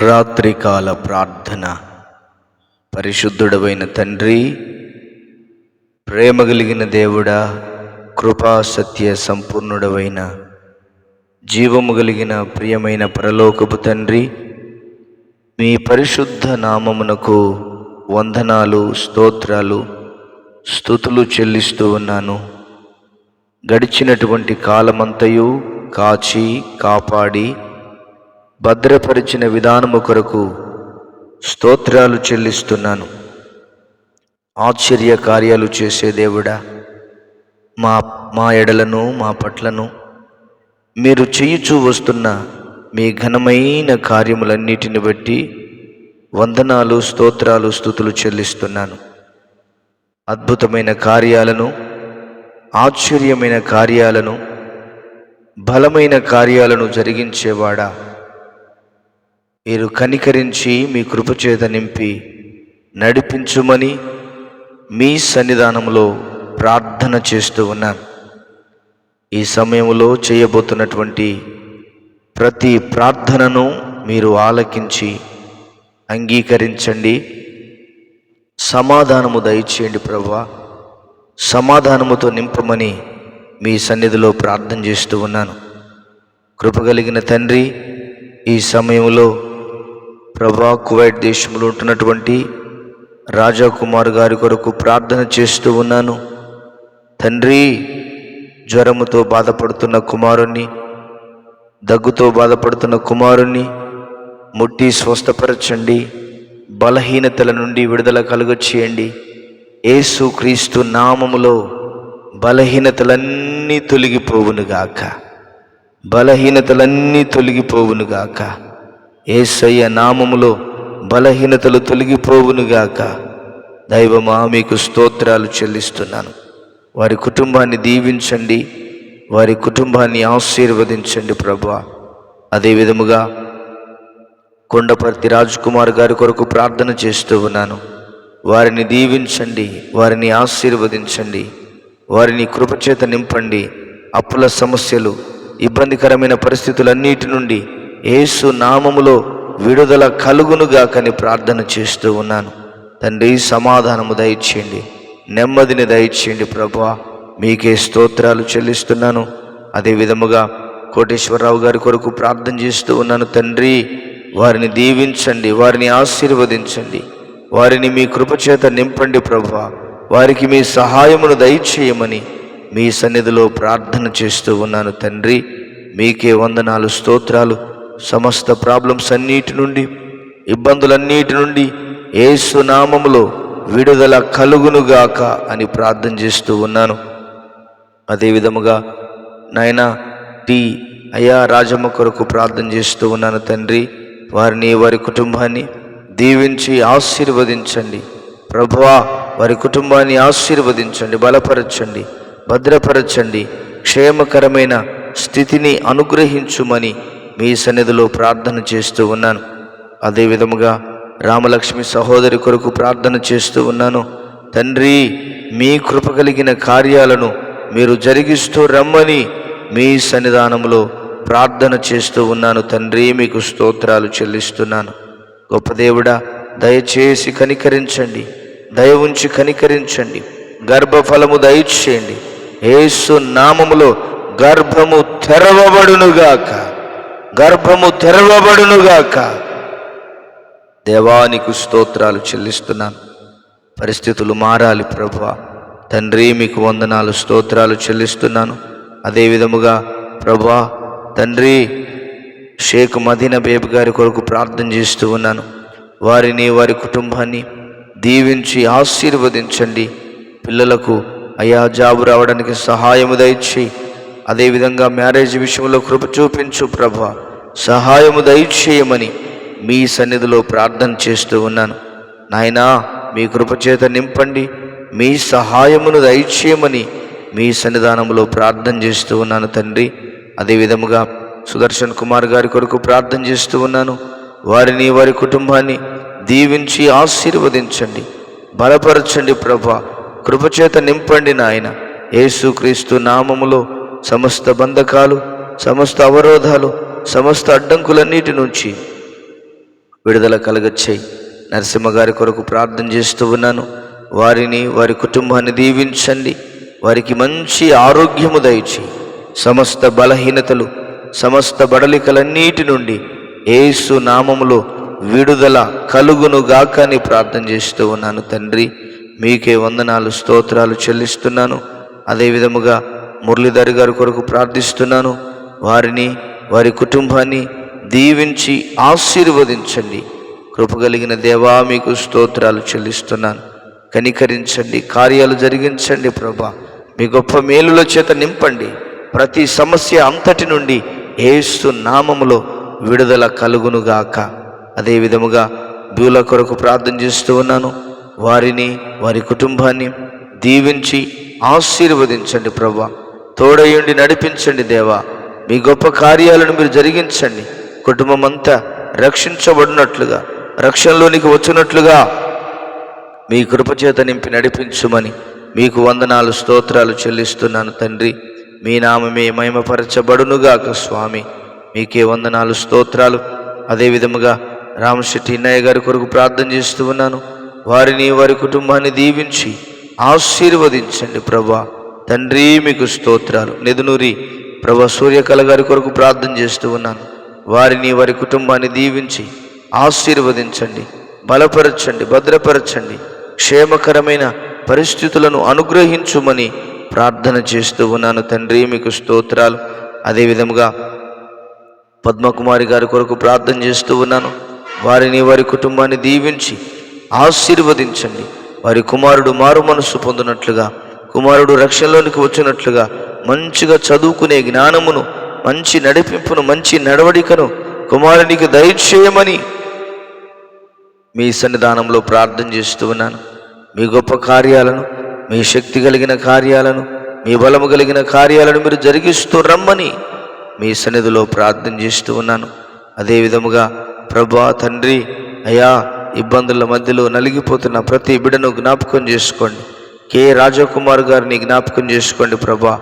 రాత్రికాల ప్రార్థన. పరిశుద్ధుడవైన తండ్రి, ప్రేమ కలిగిన దేవుడా, కృపా సత్య సంపూర్ణుడవైన జీవము కలిగిన ప్రియమైన పరలోకపు తండ్రి, మీ పరిశుద్ధ నామమునకు వందనాలు, స్తోత్రాలు, స్తుతులు చెల్లిస్తూ ఉన్నాను. గడిచినటువంటి కాలమంతయు కాచి కాపాడి భద్రపరిచిన విధానము కొరకు స్తోత్రాలు చెల్లిస్తున్నాను. ఆశ్చర్య కార్యాలు చేసే దేవుడా, మా ఎడలను మా పట్లను మీరు చేయుచూ వస్తున్న మీ ఘనమైన కార్యములన్నిటిని బట్టి వందనాలు, స్తోత్రాలు, స్తుతులు చెల్లిస్తున్నాను. అద్భుతమైన కార్యాలను, ఆశ్చర్యమైన కార్యాలను, బలమైన కార్యాలను జరిగించేవాడా, మీరు కనికరించి మీ కృపచేత నింపి నడిపించుమని మీ సన్నిధానంలో ప్రార్థన చేస్తూ ఉన్నాను. ఈ సమయంలో చేయబోతున్నటువంటి ప్రతి ప్రార్థనను మీరు ఆలకించి అంగీకరించండి. సమాధానము దయచేయండి ప్రభువా. సమాధానముతో నింపమని మీ సన్నిధిలో ప్రార్థన చేస్తూ ఉన్నాను. కృపగలిగిన తండ్రి, ఈ సమయంలో ప్రభా, కువైట్ దేశంలో ఉంటున్నటువంటి రాజా కుమార్ గారి కొరకు ప్రార్థన చేస్తూ ఉన్నాను. తండ్రి, జ్వరముతో బాధపడుతున్న కుమారుణ్ణి, దగ్గుతో బాధపడుతున్న కుమారుణ్ణి ముట్టి స్వస్థపరచండి. బలహీనతల నుండి విడుదల కలుగచేయండి. యేసు క్రీస్తు నామములో బలహీనతలన్నీ తొలగిపోవునుగాక. బలహీనతలన్నీ తొలగిపోవునుగాక. యేసయ్య నామములో బలహీనతలు తొలగిపోవునుగాక. దైవమా, మీకు స్తోత్రాలు చెల్లిస్తున్నాను. వారి కుటుంబాన్ని దీవించండి, వారి కుటుంబాన్ని ఆశీర్వదించండి ప్రభువా. అదే విధముగా కొండపర్తి రాజ్ కుమార్ గారి కొరకు ప్రార్థన చేస్తూ ఉన్నాను. వారిని దీవించండి, వారిని ఆశీర్వదించండి, వారిని కృపచేత నింపండి. అప్పుల సమస్యలు, ఇబ్బందికరమైన పరిస్థితులన్నిటి నుండి యేసు నామములో విడుదల కలుగునుగాకని ప్రార్థన చేస్తూ ఉన్నాను. తండ్రి, సమాధానము దయచేయండి, నెమ్మదిని దయచేయండి ప్రభువా. మీకే స్తోత్రాలు చెల్లిస్తున్నాను. అదే విధముగా కోటేశ్వరరావు గారి కొరకు ప్రార్థన చేస్తూ ఉన్నాను. తండ్రి, వారిని దీవించండి, వారిని ఆశీర్వదించండి, వారిని మీ కృపచేత నింపండి ప్రభువా. వారికి మీ సహాయమును దయచేయమని మీ సన్నిధిలో ప్రార్థన చేస్తూ ఉన్నాను. తండ్రి, మీకే వందనాలు, స్తోత్రాలు. సమస్త ప్రాబ్లమ్స్ అన్నిటి నుండి, ఇబ్బందులన్నిటి నుండి యేసు నామములో విడుదల కలుగునుగాక అని ప్రార్థన చేస్తూ ఉన్నాను. అదే విధముగా నాయనా అయ్యా రాజమ్మ కొరకు ప్రార్థన చేస్తూ ఉన్నాను. తండ్రి, వారిని, వారి కుటుంబాన్ని దీవించి ఆశీర్వదించండి ప్రభువా. వారి కుటుంబాన్ని ఆశీర్వదించండి, బలపరచండి, భద్రపరచండి, క్షేమకరమైన స్థితిని అనుగ్రహించుమని మీ సన్నిధిలో ప్రార్థన చేస్తూ ఉన్నాను. అదే విధముగా రామలక్ష్మి సహోదరి కొరకు ప్రార్థన చేస్తూ ఉన్నాను. తండ్రి, మీ కృప కలిగిన కార్యాలను మీరు జరిగిస్తూ రమ్మని మీ సన్నిధానంలో ప్రార్థన చేస్తూ ఉన్నాను. తండ్రి, మీకు స్తోత్రాలు చెల్లిస్తున్నాను. గొప్ప దేవుడా, దయచేసి కనికరించండి, దయ ఉంచి కనికరించండి. గర్భఫలము దయచేయండి. యేసు నామములో గర్భము తెరవబడునుగాక, గర్భము తెరవబడునుగాక. దేవానికి స్తోత్రాలు చెల్లిస్తున్నాను. పరిస్థితులు మారాలి ప్రభువా. తండ్రి, మీకు వందనాలు, స్తోత్రాలు చెల్లిస్తున్నాను. అదే విధముగా ప్రభువా తండ్రి, షేక్ మదీనా బేబీ గారి కొరకు ప్రార్థన చేస్తూ ఉన్నాను. వారిని, వారి కుటుంబాన్ని దీవించి ఆశీర్వదించండి. పిల్లలకు అయ్యా జాబు రావడానికి సహాయము దయచేయి. అదేవిధంగా మ్యారేజ్ విషయంలో కృప చూపించు ప్రభువా. సహాయము దయచేయమని మీ సన్నిధిలో ప్రార్థన చేస్తూ ఉన్నాను. నాయనా, మీ కృపచేత నింపండి, మీ సహాయమును దయచేయమని మీ సన్నిధానంలో ప్రార్థన చేస్తూ ఉన్నాను. తండ్రి, అదేవిధముగా సుదర్శన్ కుమార్ గారి కొరకు ప్రార్థన చేస్తూ ఉన్నాను. వారిని, వారి కుటుంబాన్ని దీవించి ఆశీర్వదించండి, బలపరచండి ప్రభువా. కృపచేత నింపండి నాయన. యేసుక్రీస్తు నామములో సమస్త బంధకాలు, సమస్త అవరోధాలు, సమస్త అడ్డంకులన్నిటి నుంచి విడుదల కలగచ్చేయి. నరసింహ గారి కొరకు ప్రార్థన చేస్తూ ఉన్నాను. వారిని, వారి కుటుంబాన్ని దీవించండి. వారికి మంచి ఆరోగ్యము దయచి, సమస్త బలహీనతలు, సమస్త బడలికలన్నిటి నుండి యేసు నామములో విడుదల కలుగునుగాక అని ప్రార్థన చేస్తూ ఉన్నాను. తండ్రి, మీకే వందనాలు, స్తోత్రాలు చెల్లిస్తున్నాను. అదేవిధముగా మురళీధర్ గారి కొరకు ప్రార్థిస్తున్నాను. వారిని, వారి కుటుంబాన్ని దీవించి ఆశీర్వదించండి. కృపగలిగిన దేవా, మీకు స్తోత్రాలు చెల్లిస్తున్నాను. కనికరించండి, కార్యాలు జరిగించండి ప్రభా. మీ గొప్ప మేలుల చేత నింపండి. ప్రతి సమస్య అంతటి నుండి యేసు నామములో విడుదల కలుగునుగాక. అదేవిధముగా బ్యూల కొరకు ప్రార్థన చేస్తూ ఉన్నాను. వారిని, వారి కుటుంబాన్ని దీవించి ఆశీర్వదించండి ప్రభా. తోడయుండి నడిపించండి దేవా. మీ గొప్ప కార్యాలను మీరు జరిగించండి. కుటుంబం అంతా రక్షించబడినట్లుగా, రక్షణలోనికి వచ్చినట్లుగా మీ కృపచేత నింపి నడిపించుమని మీకు వందనాలు, స్తోత్రాలు చెల్లిస్తున్నాను తండ్రి. మీ నామమే మహిమపరచబడునుగాక స్వామి. మీకే వందనాలు, స్తోత్రాలు. అదేవిధముగా రామశెట్టి ఇన్నయ్య గారి కొరకు ప్రార్థన చేస్తూ ఉన్నాను. వారిని, వారి కుటుంబాన్ని దీవించి ఆశీర్వదించండి ప్రభా. తండ్రి, మీకు స్తోత్రాలు. నెదునూరి ప్రభా సూర్యకళ గారి కొరకు ప్రార్థన చేస్తూ ఉన్నాను. వారిని, వారి కుటుంబాన్ని దీవించి ఆశీర్వదించండి, బలపరచండి, భద్రపరచండి. క్షేమకరమైన పరిస్థితులను అనుగ్రహించుమని ప్రార్థన చేస్తూ ఉన్నాను తండ్రి, మీకు స్తోత్రాలు. అదేవిధముగా పద్మకుమారి గారి కొరకు ప్రార్థన చేస్తూ ఉన్నాను. వారిని, వారి కుటుంబాన్ని దీవించి ఆశీర్వదించండి. వారి కుమారుడు మారు మనస్సు పొందినట్లుగా, కుమారుడు రక్షణలోనికి వచ్చినట్లుగా, మంచిగా చదువుకునే జ్ఞానమును, మంచి నడిపింపును, మంచి నడవడికను కుమారునికి దయచేయమని మీ సన్నిధానంలో ప్రార్థన చేస్తూ ఉన్నాను. మీ గొప్ప కార్యాలను, మీ శక్తి కలిగిన కార్యాలను, మీ బలము కలిగిన కార్యాలను మీరు జరిగిస్తూ రమ్మని మీ సన్నిధిలో ప్రార్థన చేస్తూ ఉన్నాను. అదేవిధముగా ప్రభా తండ్రి, అయా, ఇబ్బందుల మధ్యలో నలిగిపోతున్న ప్రతి బిడ్డను జ్ఞాపకం చేసుకోండి. కె రాజకుమార్ గారిని జ్ఞాపకం చేసుకోండి ప్రభా.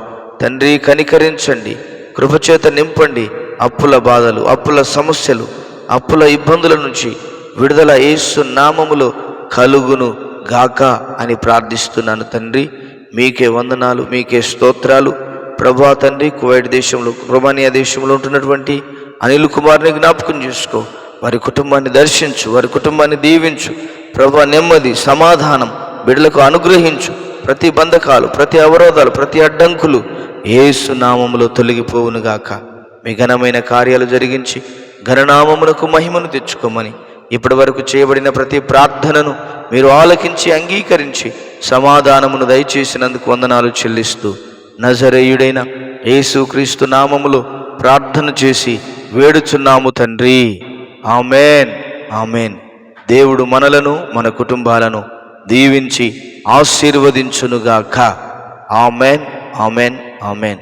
తండ్రి, కనికరించండి, కృపచేత నింపండి. అప్పుల బాధలు, అప్పుల సమస్యలు, అప్పుల ఇబ్బందుల నుంచి విడుదల యేసు నామములో కలుగును గాక అని ప్రార్థిస్తున్నాను తండ్రి. మీకే వందనాలు, మీకే స్తోత్రాలు ప్రభా. తండ్రి, కువైట్ దేశంలో, రొమానియా దేశంలో ఉంటున్నటువంటి అనిల్ కుమార్ని జ్ఞాపకం చేసుకో. వారి కుటుంబాన్ని దర్శించు, వారి కుటుంబాన్ని దీవించు ప్రభా. నెమ్మది, సమాధానం బిడ్డలకు అనుగ్రహించు. ప్రతి బంధకాలు, ప్రతి అవరోధాలు, ప్రతి అడ్డంకులు యేసు నామములో తొలగిపోవునుగాక. మీ ఘనమైన కార్యాలు జరిగించి ఘననామమునకు మహిమను తెచ్చుకోమని ఇప్పటి వరకు చేయబడిన ప్రతి ప్రార్థనను మీరు ఆలకించి అంగీకరించి సమాధానమును దయచేసినందుకు వందనాలు చెల్లిస్తూ నజరేయుడైన యేసుక్రీస్తు నామములో ప్రార్థన చేసి వేడుచున్నాము తండ్రి. Amen, amen. దేవుడు మనలను, మన కుటుంబాలను దీవించి ఆశీర్వదించునుగాక. Amen, amen, amen.